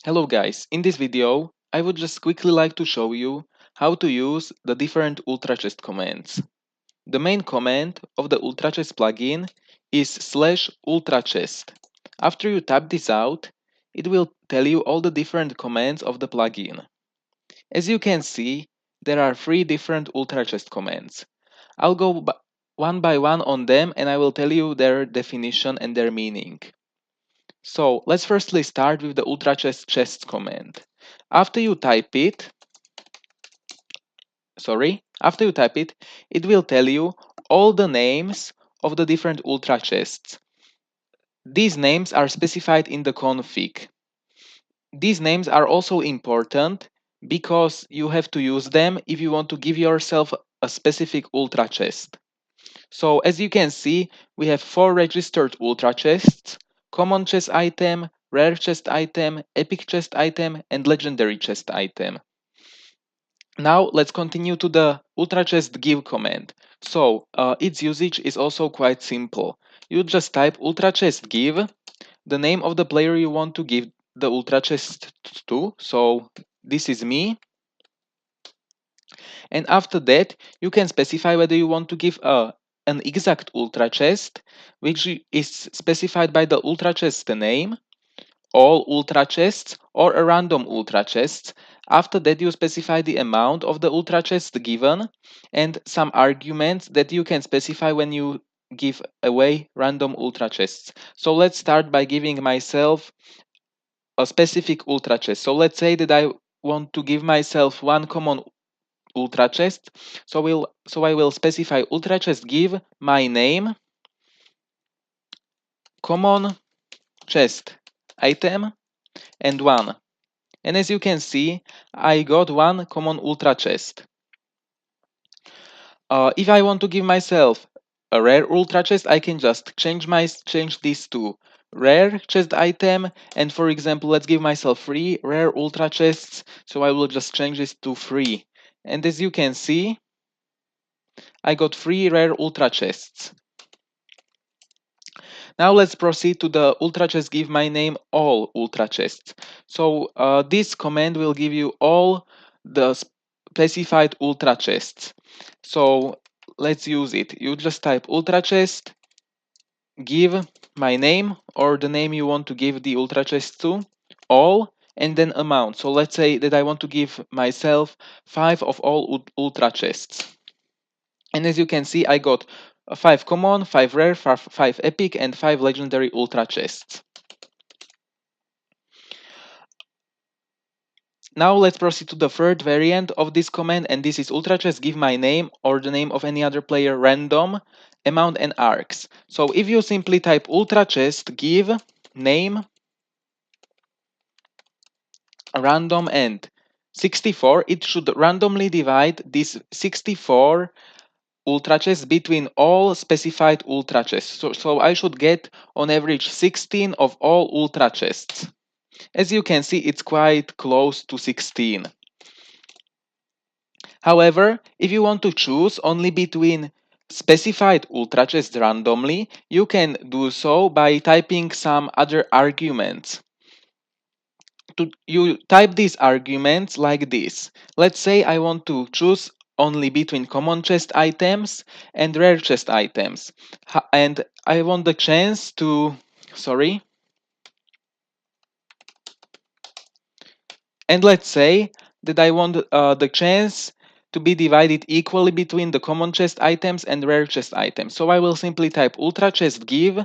Hello guys, in this video I would just quickly like to show you how to use the different UltraChest commands. The main command of the UltraChest plugin is /UltraChest. After you type this out, it will tell you all the different commands of the plugin. As you can see, there are 3 different UltraChest commands. I'll go one by one on them and I will tell you their definition and their meaning. So let's firstly start with the UltraChest command. After you type it, it will tell you all the names of the different UltraChests. These names are specified in the config. These names are also important because you have to use them if you want to give yourself a specific UltraChest. So as you can see, we have 4 registered UltraChests: common chest item, rare chest item, epic chest item, and legendary chest item. Now let's continue to the UltraChest give command. So its usage is also quite simple. You just type UltraChest give, the name of the player you want to give the UltraChest to. So this is me. And after that, you can specify whether you want to give an exact UltraChest, which is specified by the UltraChest name, all UltraChests, or a random UltraChest. After that, you specify the amount of the UltraChest given and some arguments that you can specify when you give away random UltraChests. So let's start by giving myself a specific UltraChest. So let's say that I want to give myself one common UltraChest. So I will specify UltraChest give my name, common chest item, and one. And as you can see, I got one common UltraChest. If I want to give myself a rare UltraChest, I can just change this to rare chest item, and for example, let's give myself 3 rare UltraChests. So I will just change this to 3. And as you can see, I got 3 rare UltraChests. Now let's proceed to the UltraChest give my name all UltraChests. So this command will give you all the specified UltraChests. So let's use it. You just type UltraChest give my name, or the name you want to give the UltraChest to, all, and then amount. So let's say that I want to give myself 5 of all UltraChests. And as you can see, I got 5 common, 5 rare, 5 epic, and 5 legendary UltraChests. Now let's proceed to the third variant of this command, and this is UltraChest give my name or the name of any other player random, amount, and arcs. So if you simply type UltraChest give name random and 64, it should randomly divide this 64 UltraChests between all specified UltraChests. So I should get on average 16 of all UltraChests. As you can see, it's quite close to 16. However, if you want to choose only between specified UltraChests randomly, you can do so by typing some other arguments. You type these arguments like this. Let's say I want to choose only between common chest items and rare chest items. And I want the chance to, and let's say that I want the chance to be divided equally between the common chest items and rare chest items. So I will simply type UltraChest give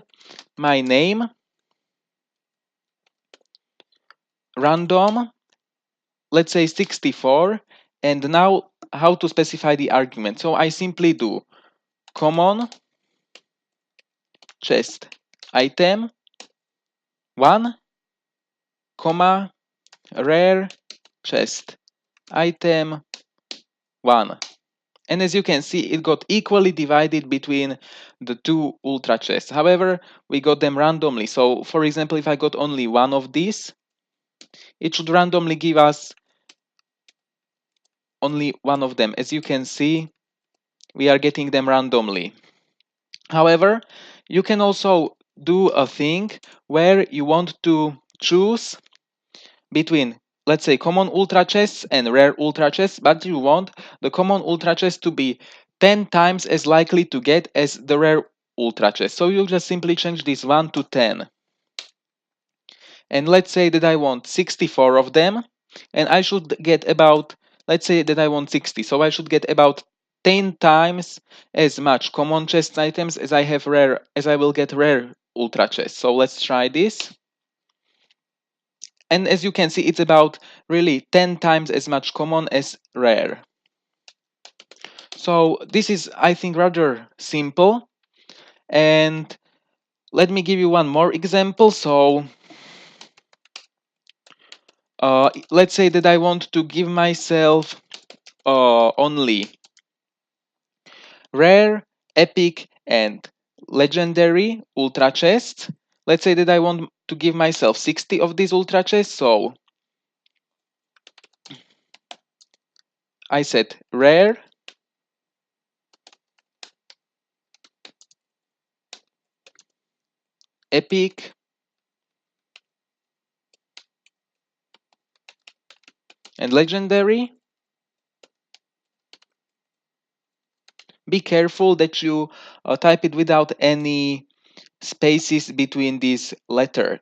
my name random, let's say 64, and now how to specify the argument. So I simply do common chest item 1, comma rare chest item 1. And as you can see, it got equally divided between the 2 UltraChests. However, we got them randomly. So for example, if I got only one of these, it should randomly give us only one of them. As you can see, we are getting them randomly. However, you can also do a thing where you want to choose between, let's say, common ultra chests and rare ultra chests, but you want the common ultra chest to be 10 times as likely to get as the rare ultra chest. So you just simply change this 1 to 10. And let's say that I want 64 of them, and I should get about, let's say that I want 60, so I should get about 10 times as much common chest items as I have rare, as I will get rare ultra chests. So let's try this. And as you can see, it's about really 10 times as much common as rare. So this is, I think, rather simple. And let me give you one more example. So let's say that I want to give myself only rare, epic, and legendary ultra chests. Let's say that I want to give myself 60 of these ultra chests. So I said rare, epic, and legendary. Be careful that you type it without any spaces between these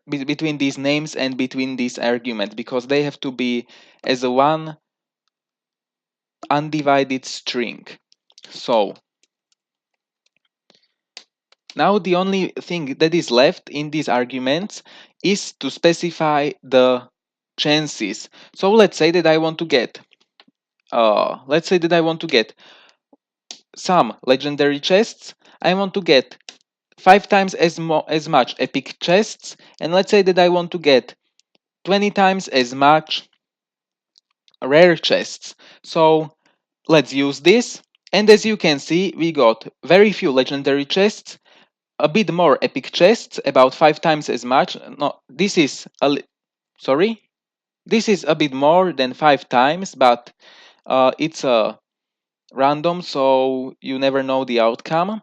between these names and between these arguments, because they have to be as a one undivided string. So now the only thing that is left in these arguments is to specify the chances. So let's say that I want to get some legendary chests. I want to get 5 times as much epic chests, and let's say that I want to get 20 times as much rare chests. So let's use this. And as you can see, we got very few legendary chests, a bit more epic chests, about 5 times as much. No, this is sorry, this is a bit more than 5 times, but it's a random, so you never know the outcome.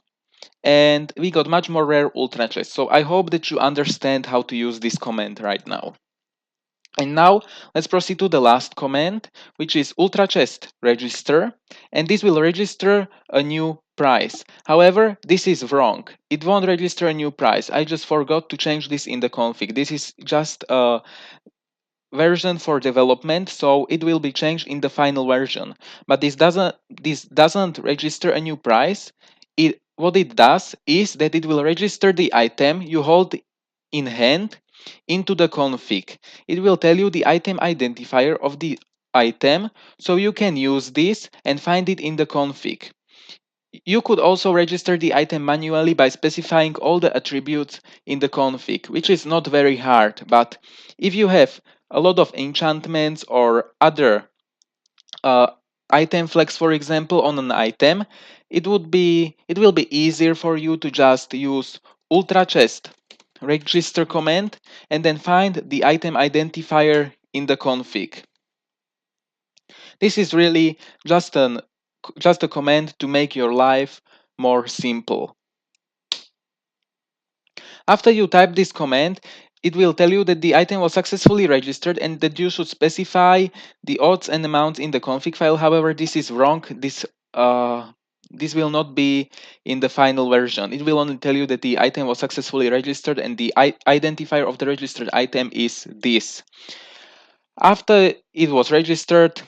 And we got much more rare ultra chests. So I hope that you understand how to use this command right now. And now let's proceed to the last command, which is UltraChest register, and this will register a new price. However, this is wrong. It won't register a new price. I just forgot to change this in the config. This is just a version for development, so it will be changed in the final version. But this doesn't register a new price. What it does is that it will register the item you hold in hand into the config. It will tell you the item identifier of the item, so you can use this and find it in the config. You could also register the item manually by specifying all the attributes in the config, which is not very hard, but if you have a lot of enchantments or other uh, item flags, for example, on an item, it will be easier for you to just use UltraChest register command and then find the item identifier in the config. This is really just a command to make your life more simple. After you type this command, it will tell you that the item was successfully registered and that you should specify the odds and amounts in the config file. However, this is wrong. This will not be in the final version. It will only tell you that the item was successfully registered and the identifier of the registered item is this. After it was registered,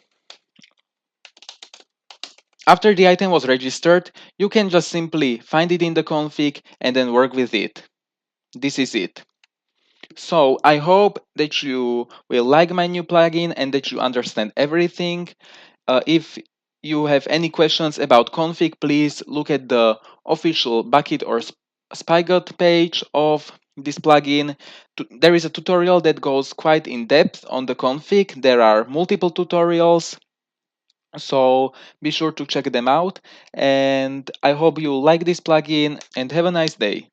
After the item was registered, you can just simply find it in the config and then work with it. This is it. So I hope that you will like my new plugin and that you understand everything. If you have any questions about config, please look at the official Bucket or Spigot page of this plugin. There is a tutorial that goes quite in depth on the config. There are multiple tutorials, so be sure to check them out. And I hope you like this plugin and have a nice day.